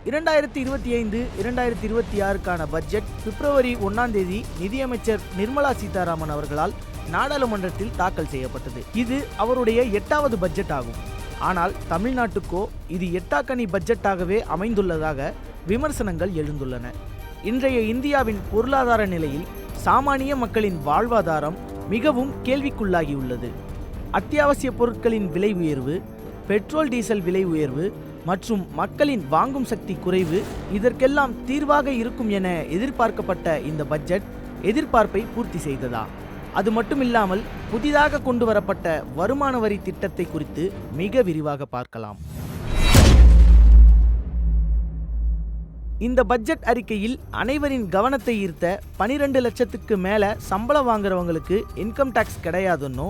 2025-2026க்கான budget பிப்ரவரி 1ஆம் தேதி நிதியமைச்சர் நிர்மலா சீதாராமன் அவர்களால் நாடாளுமன்றத்தில் தாக்கல் செய்யப்பட்டது. இது அவருடைய 8வது பட்ஜெட் ஆகும். ஆனால் தமிழ்நாட்டுக்கோ இது எட்டாக்கனி பட்ஜெட்டாகவே அமைந்துள்ளதாக விமர்சனங்கள் எழுந்துள்ளன. இன்றைய இந்தியாவின் பொருளாதார நிலையில் சாமானிய மக்களின் வாழ்வாதாரம் மிகவும் கேள்விக்குள்ளாகியுள்ளது. அத்தியாவசிய பொருட்களின் விலை உயர்வு, பெட்ரோல் டீசல் விலை உயர்வு மற்றும் மக்களின் வாங்கும் சக்தி குறைவு இதற்கெல்லாம் தீர்வாக இருக்கும் என எதிர்பார்க்கப்பட்ட இந்த பட்ஜெட் எதிர்பார்ப்பை பூர்த்தி செய்ததா? அது மட்டுமில்லாமல் புதிதாக கொண்டு வரப்பட்ட வருமான வரி திட்டத்தை குறித்து மிக விரிவாக பார்க்கலாம். இந்த பட்ஜெட் அறிக்கையில் அனைவரின் கவனத்தை ஈர்த்த 12 லட்சத்துக்கு மேலே சம்பளம் வாங்குறவங்களுக்கு இன்கம் டேக்ஸ் கிடையாதுன்னோ,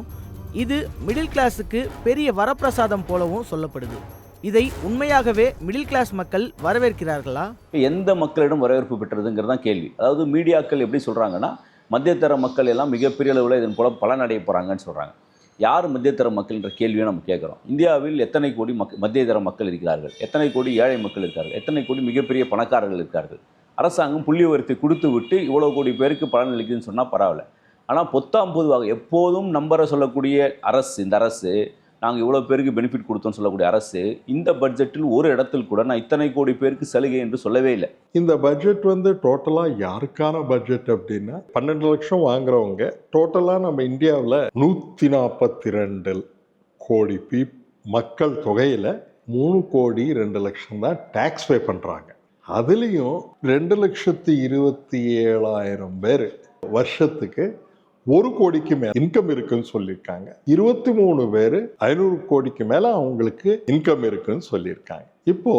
இது மிடில் கிளாஸுக்கு பெரிய வரப்பிரசாதம் போலவும் சொல்லப்படுது. இதை உண்மையாகவே மிடில் கிளாஸ் மக்கள் வரவேற்கிறார்களா? எந்த மக்களிடம் வரவேற்பு பெற்றதுங்கிறது தான் கேள்வி. அதாவது மீடியாக்கள் எப்படி சொல்கிறாங்கன்னா, மத்தியதர மக்கள் எல்லாம் மிகப்பெரிய அளவில் இதன் போல பலனடைய போகிறாங்கன்னு சொல்கிறாங்க. யார் மத்தியதர மக்கள்ன்ற கேள்வியை நம்ம கேட்குறோம். இந்தியாவில் எத்தனை கோடி மத்தியதர மக்கள் இருக்கிறார்கள், எத்தனை கோடி ஏழை மக்கள் இருக்கார்கள், எத்தனை கோடி மிகப்பெரிய பணக்காரர்கள் இருக்கார்கள். அரசாங்கம் புள்ளி விவரத்தை கொடுத்து விட்டு இவ்வளோ கோடி பேருக்கு பலன் அளிக்குதுன்னு சொன்னால் பரவாயில்ல. ஆனால் பொதுவாக எப்போதும் நம்பரை சொல்லக்கூடிய அரசு, இந்த அரசு நாங்கள் இவ்வளோ பேருக்கு பெனிஃபிட் கொடுத்தோன்னு சொல்லக்கூடிய அரசு இந்த பட்ஜெட்டில் ஒரு இடத்தில் கூட நான் இத்தனை கோடி பேருக்கு சலுகை என்று சொல்லவே இல்லை. இந்த பட்ஜெட் டோட்டலாக யாருக்கான பட்ஜெட் அப்படின்னா 12 லட்சம் வாங்குறவங்க டோட்டலாக நம்ம இந்தியாவில் 142 கோடி மக்கள் தொகையில் 3 கோடி 2 லட்சம் தான் டேக்ஸ் பே பண்ணுறாங்க. அதுலேயும் 2,27,000 பேர் வருஷத்துக்கு 1 கோடிக்கு மேல இன்கம் இருக்குன்னு சொல்லியிருக்காங்க. 23 பேர் 500 கோடிக்கு மேல அவங்களுக்கு இன்கம் இருக்குன்னு சொல்லியிருக்காங்க. இப்போ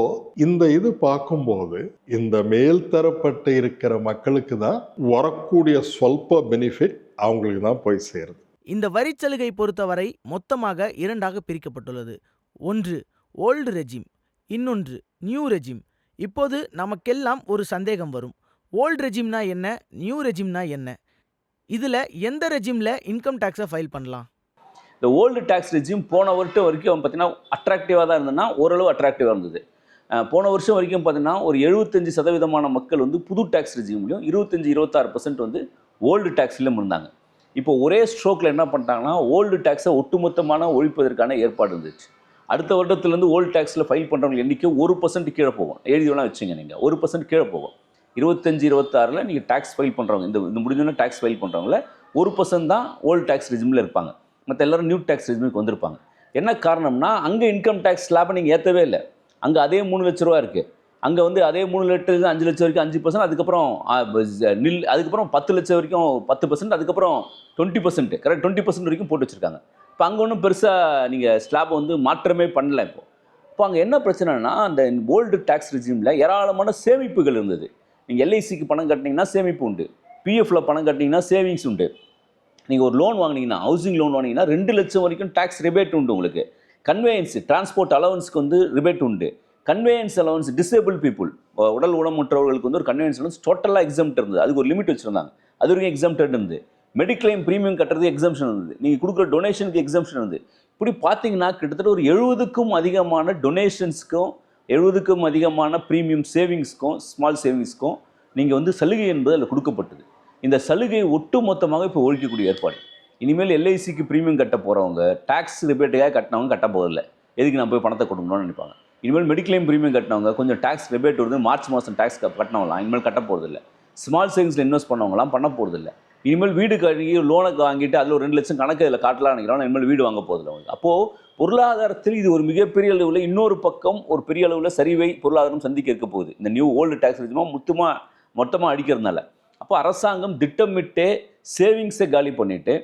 இந்த இது பார்க்கும்போது இந்த மேல் தரப்பட்ட இருக்கிற மக்களுக்கு தான் வரக்கூடிய சொல்ப பெனிஃபிட் அவங்களுக்கு தான் போய் சேருது. இந்த வரிச்சலுகை பொறுத்தவரை மொத்தமாக 2ஆக பிரிக்கப்பட்டுள்ளது. ஒன்று ஓல்டு ரெஜிம், இன்னொன்று நியூ ரெஜிம். இப்போது நமக்கெல்லாம் ஒரு சந்தேகம் வரும். ஓல்டு ரெஜிம்னா என்ன, நியூ ரெஜிம்னா என்ன? இதில் எந்த ரெஜிமில் இன்கம் டேக்ஸை ஃபைல் பண்ணலாம்? இந்த ஓல்டு டேக்ஸ் ரெஜிம் போன வருஷம் வரைக்கும் பார்த்தீங்கன்னா அட்ராக்டிவாக தான் இருந்ததுன்னா ஓரளவு அட்ராக்டிவாக இருந்தது. போன வருஷம் வரைக்கும் பார்த்தீங்கன்னா ஒரு 75% மக்கள் புது டேக்ஸ் ரெஜிம்லையும் 25-26% ஓல்டு டேக்ஸ்லையும் இருந்தாங்க. இப்போ ஒரே ஸ்ட்ரோக்கில் என்ன பண்ணிட்டாங்கன்னா ஓல்டு டேக்ஸை ஒட்டுமொத்தமான ஒழிப்பதற்கான ஏற்பாடு இருந்துச்சு. அடுத்த வருடத்துலேருந்து ஓல்டு டேக்ஸில் ஃபைல் பண்ணுறவங்க எண்ணிக்கை 1% கீழே போகும். எழுதிவெல்லாம் வச்சுங்க, நீங்கள் 1% கீழே போகும். 25-26 நீங்கள் டேக்ஸ் ஃபைல் பண்ணுறவங்க, இந்த முடிஞ்சோன்னா டேக்ஸ் ஃபைல் பண்ணுறவங்கள 1% தான் ஓல்டு டேக்ஸ் ரெஜிமில் இருப்பாங்க. மற்ற எல்லோரும் நியூ டேக்ஸ் ரெஜிமுக்கு வந்திருப்பாங்க. என்ன காரணம்னா அங்கே இன்கம் டேக்ஸ் ஸ்லாப்பை நீங்கள் ஏற்றவே இல்லை. அங்கே அதே 3 லட்ச ரூபா இருக்குது. அங்கே அதே 3 லட்சம் 5 லட்சம் வரைக்கும் 5%, அதுக்கப்புறம் அதுக்கப்புறம் 10 லட்சம் வரைக்கும் 10%, அதுக்கப்புறம் 20%, கரெக்ட் 20% வரைக்கும் போட்டு வச்சுருக்காங்க. இப்போ அங்கே ஒன்றும் பெருசாக நீங்கள் ஸ்லாப்பை மாற்றமே பண்ணலை. இப்போ அங்கே என்ன பிரச்சனைனா அந்த ஓல்டு டேக்ஸ் ரெஜிமில் ஏராளமான சேமிப்புகள் இருந்தது. நீங்கள் எல்ஐசிக்கு பணம் கட்டினீங்கன்னா சேமிப்பு உண்டு, பிஎஃப்பில் பணம் கட்டினீங்கன்னா சேவிங்ஸ் உண்டு. நீங்கள் ஒரு லோன் வாங்கினீங்கன்னா, ஹவுசிங் லோன் வாங்கினீங்கன்னா 2 லட்சம் வரைக்கும் டேக்ஸ் ரிபேட் உண்டு. உங்களுக்கு கன்வேயன்ஸ், டிரான்ஸ்போர்ட் அலவன்ஸ்க்கு ரிபேட் உண்டு. கன்வேயன்ஸ் அலவன்ஸ் டிசேபிள் பீப்புள், உடல் ஊனமுற்றவர்களுக்கு ஒரு கன்வேயன்ஸ் அலவன்ஸ் டோட்டலாக எக்ஸாம்ட் இருந்தது. அதுக்கு ஒரு லிமிட் வச்சுருந்தாங்க. அது வரைக்கும் எக்ஸாம்டட் இருந்தது. மெடிக்ளைம் ப்ரீமியம் கட்டுறது எக்ஸாம்ஷன் இருந்தது. நீங்கள் கொடுக்குற டொனேஷனுக்கு எக்ஸாம்ஷன் இருந்தது. இப்படி பார்த்தீங்கன்னா கிட்டத்தட்ட ஒரு 70க்கும் அதிகமான டொனேஷன்ஸ்க்கும் 70க்கும் அதிகமான ப்ரீமியம் சேவிங்ஸ்க்கும் ஸ்மால் சேவிங்ஸ்க்கும் நீங்கள் சலுகை என்பது அதில் கொடுக்கப்பட்டது. இந்த சலுகை ஒட்டு மொத்தமாக இப்போ ஒழிக்கக்கூடிய ஏற்பாடு. இனிமேல் எல்ஐசிக்கு ப்ரீமியம் கட்ட போகிறவங்க டேக்ஸ் ரிபேட்டுக்காக கட்டினவங்க கட்ட போதில்லை. எதுக்கு நான் போய் பணத்தை கொடுக்கணும்னு நினைப்பாங்க. இனிமேல் மெடிக்ளைம் ப்ரீமியம் கட்டினவங்க கொஞ்சம் டேக்ஸ் ரிபேட் வருது, மார்ச் மாதம் டேக்ஸ் கட்டினவங்களாம் இனிமேல் கட்ட போகிறதில்ல. ஸ்மால் சேவிங்ஸில் இன்வெஸ்ட் பண்ணவங்களாம் பண்ண போகிறதில்ல. இனிமேல் வீடு கட்டி லோனுக்கு வாங்கிட்டு அதில் ஒரு 2 லட்சம் கணக்கு இதில் காட்டலாம் நினைக்கிறோம். இனிமேல் வீடு வாங்க போதில்லை அவங்களுக்கு. அப்போது பொருளாதாரத்தில் இது ஒரு மிகப்பெரிய அளவில், இன்னொரு பக்கம் ஒரு பெரிய அளவில் சரிவை பொருளாதாரம் சந்திக்க இருக்க போகுது. இந்த நியூ ஓல்டு டேக்ஸ் ரெஜிமாக மொத்தமாக அடிக்கிறதுனால. அப்போ அரசாங்கம் திட்டமிட்டு சேவிங்ஸை காலி பண்ணிவிட்டு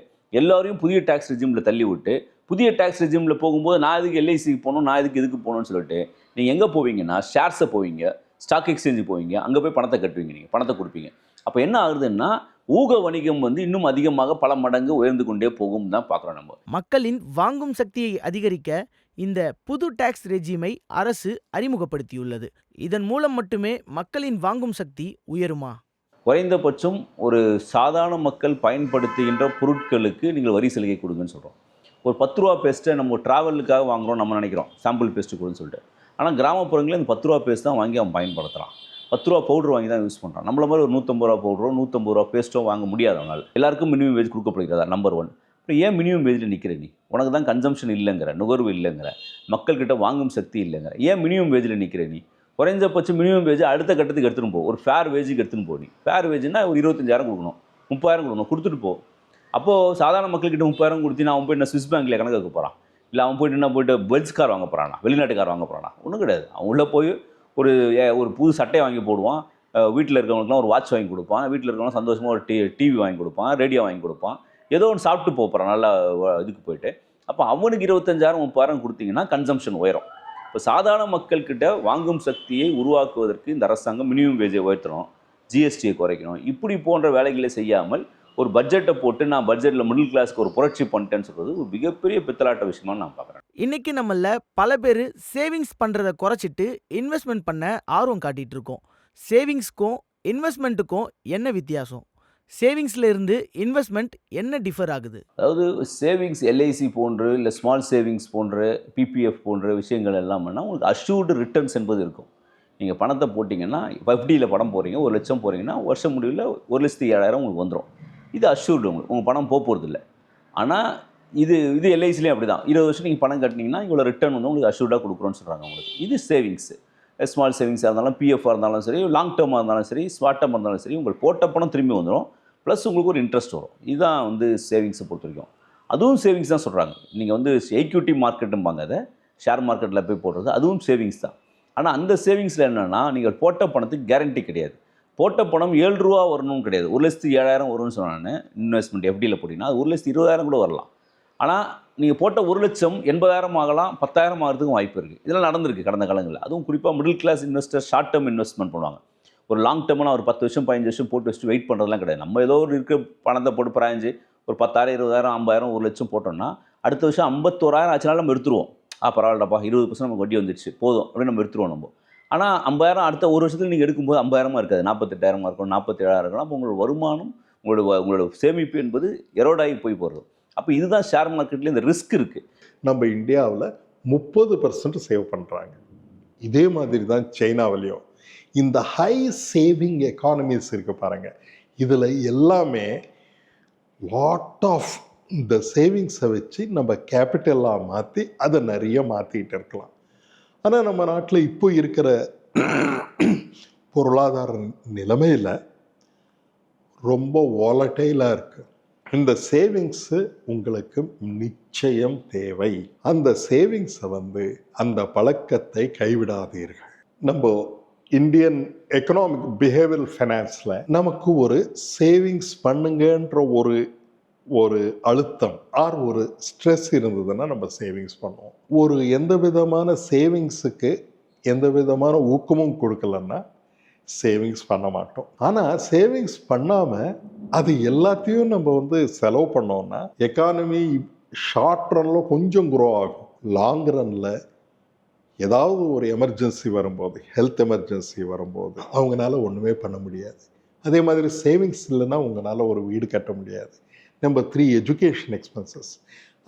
எல்லோரையும் புதிய டேக்ஸ் ரெஜிமில் தள்ளி விட்டு, புதிய டேக்ஸ் ரெஜிமில் போகும்போது நான் இதுக்கு எல்ஐசிக்கு போகணும், நான் இதுக்கு போகணும்னு சொல்லிட்டு நீங்கள் எங்கே போவீங்கன்னா ஷேர்ஸை போவீங்க, ஸ்டாக் எக்ஸ்சேஞ்சு போவீங்க, அங்கே போய் பணத்தை கட்டுவீங்க, நீங்கள் பணத்தை கொடுப்பீங்க. அப்போ என்ன ஆகுதுன்னா ஊக வணிகம் இன்னும் அதிகமாக பல மடங்கு உயர்ந்து கொண்டே போகும் தான் பார்க்குறோம். நம்ம மக்களின் வாங்கும் சக்தியை அதிகரிக்க இந்த புது டாக்ஸ் ரெஜிமை அரசு அறிமுகப்படுத்தியுள்ளது. இதன் மூலம் மட்டுமே மக்களின் வாங்கும் சக்தி உயருமா? குறைந்தபட்சம் ஒரு சாதாரண மக்கள் பயன்படுத்துகின்ற பொருட்களுக்கு நீங்கள் வரி சலுகை கொடுங்கன்னு சொல்கிறோம். ஒரு 10 ரூபா பேஸ்ட்டை நம்ம ட்ராவலுக்காக வாங்குகிறோம், நம்ம நினைக்கிறோம் சாம்பிள் பேஸ்ட்டு கொடுன்னு சொல்லிட்டு. ஆனால் கிராமப்புறங்களில் இந்த 10 ரூபா பேஸ்ட் தான் வாங்கி அவன் பயன்படுத்துகிறான். 10 ரூபா பவுடர் வாங்கி தான் யூஸ் பண்ணுறான். நம்மள மாதிரி ஒரு 150 ரூபா பவுடரோ 150 ரூபா பேஸ்ட்டோ வாங்க முடியாது அவனால். எல்லாருக்கும் மினிமம் வேஜ் கொடுக்கப்படுகிறதா? நம்பர் 1. அப்புறம் ஏன் மினிமம் வேஜில் நிற்கிற நீ? உனக்கு தான் கன்சம்ஷன் இல்லைங்கிற, நுகர்வு இல்லைங்கிற, மக்கள்கிட்ட வாங்கும் சக்தி இல்லைங்கிற, ஏன் மினிமம் வேஜில் நிற்கிற நீ? குறைஞ்சபட்சம் மினிமம் வேஜ் அடுத்த கட்டத்துக்கு எடுத்துகிட்டு போ. ஒரு ஃபேர் வேஜுக்கு எடுத்துன்னு போ. நீ ஃபேர் வேஜ்னா ஒரு 25,000 கொடுக்கணும், 30,000 கொடுக்கணும், கொடுத்துட்டு போ. அப்போது சாதாரண மக்கள்கிட்ட 30,000 கொடுத்து அவன் போய் என்ன ஸ்விஸ் பேங்க்கில் கணக்கு வைக்க போகிறான்? இல்லை அவன் போயிட்டு பெல்ஸ் கார் வாங்க போகிறானா? வெளிநாட்டு கார் வாங்க போகிறானா? ஒன்றும் கிடையாது. அவன் உள்ளே போய் ஒரு புது சட்டையை வாங்கி போடுவான், வீட்டில் இருக்கிறவங்களுக்குலாம் ஒரு வாட்ச் வாங்கி கொடுப்பான், வீட்டில் இருக்கிறவங்க சந்தோஷமாக ஒரு டிவி வாங்கி கொடுப்பான், ரேடியோ வாங்கி கொடுப்பான், ஏதோ ஒன்று சாப்பிட்டு போகிறான் நல்லா இதுக்கு போயிட்டு. அப்போ அவனுக்கு 25,000 30,000 கொடுத்தீங்கன்னா கன்சம்ஷன் உயரும். இப்போ சாதாரண மக்கள்கிட்ட வாங்கும் சக்தியை உருவாக்குவதற்கு இந்த அரசாங்கம் மினிமம் வேஜை உயர்த்தணும், ஜிஎஸ்டியை குறைக்கணும். இப்படி போன்ற வேலைகளை செய்யாமல் ஒரு பட்ஜெட்டை போட்டு நான் பட்ஜெட்டில் மிடில் கிளாஸ்க்கு ஒரு புரட்சி பண்ணிட்டேன்னு சொல்கிறது ஒரு மிகப்பெரிய பித்தலாட்ட விஷயமா நான் பார்க்குறேன். இன்னைக்கு நம்மள பல பேர் சேவிங்ஸ் பண்ணுறதை குறைச்சிட்டு இன்வெஸ்ட்மெண்ட் பண்ண ஆர்வம் காட்டிகிட்டு இருக்கோம். சேவிங்ஸ்க்கும் இன்வெஸ்ட்மெண்ட்டுக்கும் என்ன வித்தியாசம்? சேவிங்ஸில் இருந்து இன்வெஸ்ட்மெண்ட் என்ன டிஃபர் ஆகுது? அதாவது சேவிங்ஸ் எல்ஐசி போன்று இல்லை ஸ்மால் சேவிங்ஸ் போன்ற பிபிஎஃப் போன்ற விஷயங்கள் எல்லாம் பண்ணால் உங்களுக்கு அஷ்யூர்டு ரிட்டர்ன்ஸ் என்பது இருக்கும். நீங்கள் பணத்தை போட்டிங்கன்னா FDயில் பணம் போகிறீங்க, 1 லட்சம் போகிறீங்கன்னா வருஷம் முடிவில் 1,07,000 உங்களுக்கு வந்துடும். இது அஷ்யூர்டு, உங்கள் பணம் போகிறது இல்லை. ஆனால் இது எல்ஐசிலையும் அப்படி தான். 20 வருஷம் நீங்கள் பணம் கட்டினீங்கன்னா இவ்வளோ ரிட்டர்ன் வந்து உங்களுக்கு அஷ்யூர்டாக கொடுக்குறோன்னு சொல்கிறாங்க உங்களுக்கு. இது சேவிங்ஸு. ஸ்மால் சேவிங்ஸாக இருந்தாலும், பிஎஃப்ஆக இருந்தாலும் சரி, லாங் டேர்மாக இருந்தாலும் சரி, ஷார்ட் டேர்மாக இருந்தாலும் சரி, உங்களுக்கு போட்ட பணம் திரும்பி வந்துடும், ப்ளஸ் உங்களுக்கு ஒரு இன்ட்ரெஸ்ட் வரும். இதுதான் வந்து சேவிங்ஸை பொறுத்த வரைக்கும். அதுவும் சேவிங்ஸ் தான் சொல்கிறாங்க. நீங்கள் வந்து ஈக்விட்டி மார்க்கெட்டும்பாங்க, அதை ஷேர் மார்க்கெட்டில் போய் போடுறது, அதுவும் சேவிங்ஸ் தான். ஆனால் அந்த சேவிங்ஸில் என்னென்னா நீங்கள் போட்ட பணத்துக்கு கேரண்டி கிடையாது. போட்ட பணம் 7 ரூபா வரணும்னு கிடையாது. 1,07,000 வரும்னு சொன்னான்னு இன்வெஸ்ட்மெண்ட் FDயில் போட்டிங்கன்னா அது 1,20,000 கூட வரலாம். ஆனால் நீங்கள் போட்ட 1 லட்சம் 80,000 ஆகலாம், 10,000 ஆகிறதுக்கும் வாய்ப்பு இருக்குது. இதெல்லாம் நடந்திருக்கு கடந்த காலங்களில். அதுவும் குறிப்பாக middle class investor short term investment பண்ணுவாங்க. ஒரு லாங் டேர்ம்னா ஒரு 10 வருஷம் 15 வருஷம் போட்டு வச்சுட்டு வெயிட் பண்ணுறதுலாம் கிடையாது. நம்ம ஏதோ ஒரு இருக்கிற பணத்தை போட்டு பிராய்ஞ்சு ஒரு 10,000 20,000 50,000 1 லட்சம் போட்டோம்னா அடுத்த வருஷம் 51,000 ஆச்சுனாலும் நம்ம எடுத்துருவோம். பரவாயில்லப்பா 20% நமக்கு வட்டி வந்துடுச்சு போதும் அப்படின்னு நம்ம எடுத்துருவோம் நம்ம. ஆனால் 50,000 அடுத்த ஒரு வருஷத்தில் நீங்கள் எடுக்கும்போது 50,000 இருக்காது, 48,000 இருக்கும், 47,000 இருக்கலாம். அப்போ உங்களோட வருமானம் உங்களோட சேமிப்பு என்பது எரோடாகி போய் போகிறது. அப்போ இதுதான் ஷேர் மார்க்கெட்டில் இந்த ரிஸ்க் இருக்குது. நம்ம இந்தியாவில் 30% சேவ் பண்ணுறாங்க. இதே மாதிரி தான் சைனாவிலையும். இந்த ஹை சேவிங் எக்கானமிஸ் இருக்கு பாருங்க, இதில் எல்லாமே லாட் ஆஃப் இந்த சேவிங்ஸை வச்சு நம்ம கேபிட்டலாக மாற்றி அதை நிறைய மாற்றிக்கிட்டு இருக்கலாம். ஆனால் நம்ம நாட்டில் இப்போ இருக்கிற பொருளாதார நிலைமையில் ரொம்ப வாலட்டைலாக இருக்குது. இந்த சேவிங்ஸு உங்களுக்கு நிச்சயம் தேவை. அந்த சேவிங்ஸை அந்த பழக்கத்தை கைவிடாதீர்கள். நம்ம இந்தியன் எக்கனாமிக் பிஹேவியரல் ஃபைனான்ஸில் நமக்கு ஒரு சேவிங்ஸ் பண்ணுங்கன்ற ஒரு அழுத்தம் ஒரு ஸ்ட்ரெஸ் இருந்ததுன்னா நம்ம சேவிங்ஸ் பண்ணுவோம். எந்த விதமான சேவிங்ஸுக்கு எந்த விதமான ஊக்கமும் கொடுக்கலன்னா சேவிங்ஸ் பண்ண மாட்டோம். ஆனால் சேவிங்ஸ் பண்ணாமல் அது எல்லாத்தையும் நம்ம செலவு பண்ணோம்னா எக்கானமி ஷார்ட் ரன்னில் கொஞ்சம் க்ரோ ஆகும். லாங் ரன்னில் ஏதாவது ஒரு எமர்ஜென்சி வரும்போது, ஹெல்த் எமர்ஜென்சி வரும்போது அவங்களால ஒன்றுமே பண்ண முடியாது. அதே மாதிரி சேவிங்ஸ் இல்லைன்னா உங்களால் ஒரு வீடு கட்ட முடியாது. Number 3 education expenses.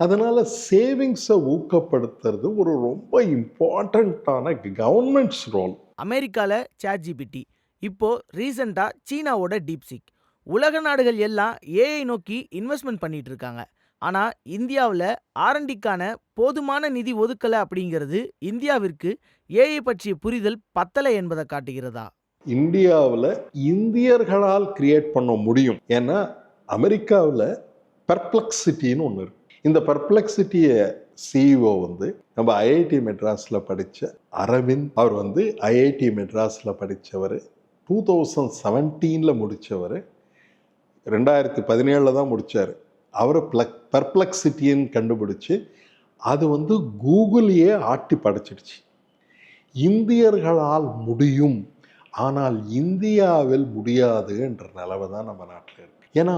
அதனால் சேவிங்ஸை ஊக்கப்படுத்துறது ஒரு ரொம்ப இம்பார்ட்டண்ட்டான கவர்மெண்ட்ஸ் ரோல். அமெரிக்காவில் ChatGPT, இப்போ ரீசெண்டாக சீனாவோட டீப்சீக். உலக நாடுகள் எல்லாம் ஏஐ நோக்கி இன்வெஸ்ட்மெண்ட் பண்ணிட்டு இருக்காங்க. ஆனால் இந்தியாவில் R&Dக்கான போதுமான நிதி ஒதுக்கலை அப்படிங்கிறது இந்தியாவிற்கு ஏஐ பற்றிய புரிதல் பத்தலை என்பதை காட்டுகிறதா? இந்தியாவில் இந்தியர்களால் கிரியேட் பண்ண முடியும். ஏன்னா அமெரிக்காவில் பெர்ப்ளெக்சிட்டின்னு ஒன்று இருக்கு. இந்த பெர்ப்ளெக்சிட்டியை CEO நம்ம IIT மெட்ராஸில் படித்த அரவிந்த். அவர் IIT மெட்ராஸில் படித்தவர், 2017 முடித்தவர், 2017 தான் முடித்தார். அவரை பெர்ப்ளெக்சிட்டின்னு கண்டுபிடிச்சி அது கூகுளையே ஆட்டி படைச்சிடுச்சு. இந்தியர்களால் முடியும், ஆனால் இந்தியாவில் முடியாது என்ற நிலவை தான் நம்ம நாட்டில் இருக்கு. ஏன்னா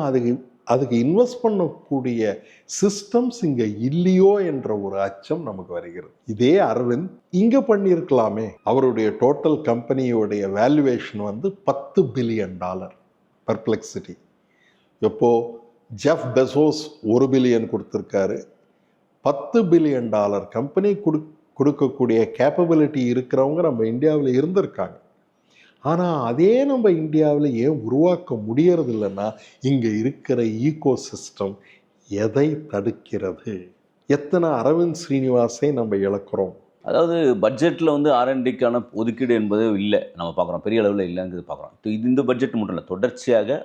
அதுக்கு இன்வெஸ்ட் பண்ணக்கூடிய சிஸ்டம்ஸ் இங்கே இல்லையோ என்ற ஒரு அச்சம் நமக்கு வருகிறது. இதே அரவிந்த் இங்கே பண்ணியிருக்கலாமே. அவருடைய டோட்டல் கம்பெனியோடைய வேல்யூவேஷன் $10 பில்லியன். பெர்ப்ளெக்சிட்டி எப்போ ஜெஃப் பெசோஸ் $1 பில்லியன் கொடுத்துருக்காரு. $10 பில்லியன் கம்பெனி கொடுக்கக்கூடிய கேப்பபிலிட்டி இருக்கிறவங்க நம்ம இந்தியாவில் இருந்திருக்காங்க. ஆனால் அதே நம்ம இந்தியாவில் ஏன் உருவாக்க முடியறது இல்லைன்னா, இங்கே இருக்கிற ஈகோ சிஸ்டம் எதை தடுக்கிறது? எத்தனை அரவிந்த் ஸ்ரீனிவாஸை நம்ம இழக்கிறோம்? அதாவது பட்ஜெட்டில் வந்து ஆர்என்டிக்கான ஒதுக்கீடு என்பது இல்லை, நம்ம பார்க்குறோம், பெரிய அளவில் இல்லைங்கிறது பார்க்குறோம். இந்த பட்ஜெட் மட்டும் இல்லை, தொடர்ச்சியாக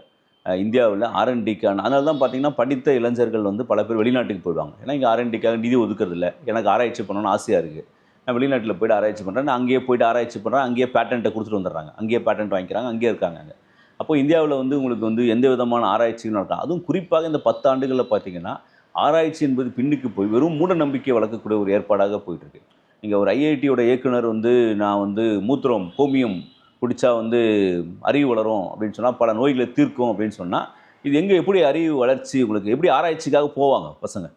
இந்தியாவில் ஆர்என்டிக்கான, அதனால தான் பார்த்தீங்கன்னா படித்த இளைஞர்கள் வந்து பல பேர் வெளிநாட்டுக்கு போயிடுவாங்க. ஏன்னா இங்கே ஆர்என்டிக்காக நிதி ஒதுக்கிறது இல்லை. எனக்கு ஆராய்ச்சி பண்ணணும்னு ஆசையாக இருக்குது, நான் வெளிநாட்டில் போய்ட்டு ஆராய்ச்சி பண்ணுறேன், நான் அங்கேயே போய்ட்டு ஆராய்ச்சி பண்ணுறேன், அங்கேயே பேட்டன்ட்டை கொடுத்துட்டு வந்துடுறாங்க, அங்கேயே பேட்டன்ட் வாங்கிக்கிறாங்க, அங்கேயே இருக்காங்க அங்கே. அப்போது இந்தியாவில் வந்து உங்களுக்கு வந்து எந்த விதமான ஆராய்ச்சியும் நடக்கும். அதுவும் குறிப்பாக இந்த 10 ஆண்டுகளில் பார்த்தீங்கன்னா ஆராய்ச்சி என்பது பின்னுக்கு போய் வெறும் மூட நம்பிக்கை வளர்க்கக்கூடிய ஒரு ஏற்பாடாக போயிட்டுருக்கு. நீங்கள் ஒரு ஐஐடியோட இயக்குனர் வந்து நான் வந்து மூத்திரம் கோமியம் குடித்தா வந்து அறிவு வளரும் அப்படின்னு சொன்னால், பல நோய்களை தீர்க்கும் அப்படின்னு சொன்னால், இது எங்கே எப்படி அறிவு வளர்ச்சி உங்களுக்கு எப்படி ஆராய்ச்சிக்காக போவாங்க பசங்க?